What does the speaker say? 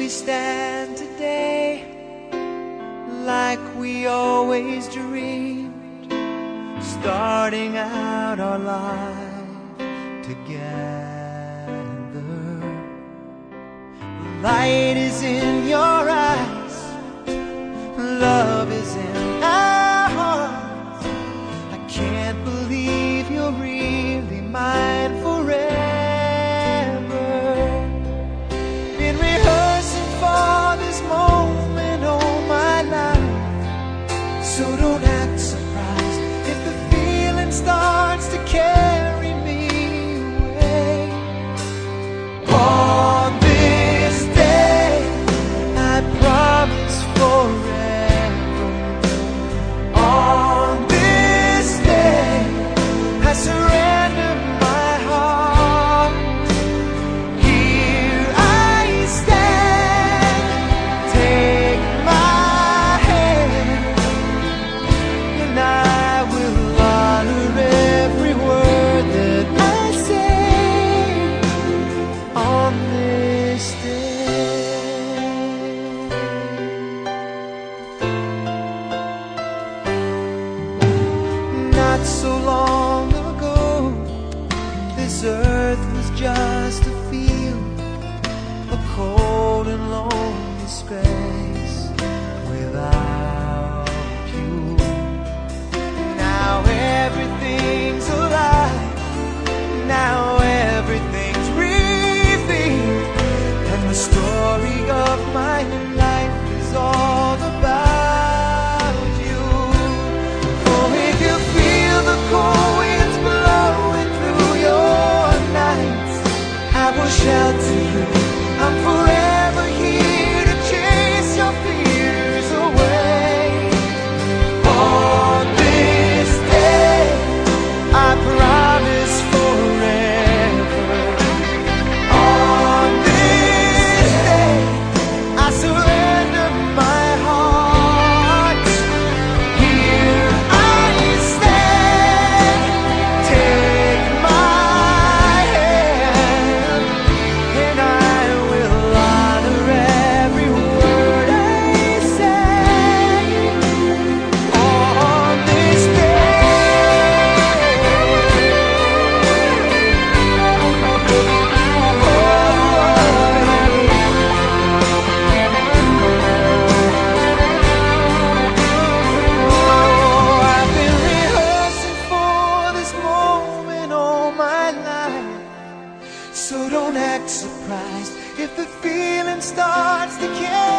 we stand today, like we always dreamed, starting out our life together. The light is in your eyes, love is in our hearts. I can't believe you're really mine forever. Been rehearsing for this moment all my life, so don't act surprised if the feeling starts to carry me away. On this day, I promise forever. On this day, I surrender my heart. Here I stand, take my hand, and I will honor every word that I say on this day. Not so long ago, this earth was just a field, a cold and lonely space without you. Now everything's alive, now everything's breathing, and the story of my life is all about you. Oh, if you feel the cold winds blowing through your nights, I will shelter you. I'm forever here to chase your fears away. On this day, I promise forever. On this day, I surrender my heart. Here I stand, take my hand, and I will honor every word I say on this I've been rehearsing for this moment all my life, so don't act surprised if the feeling starts to carry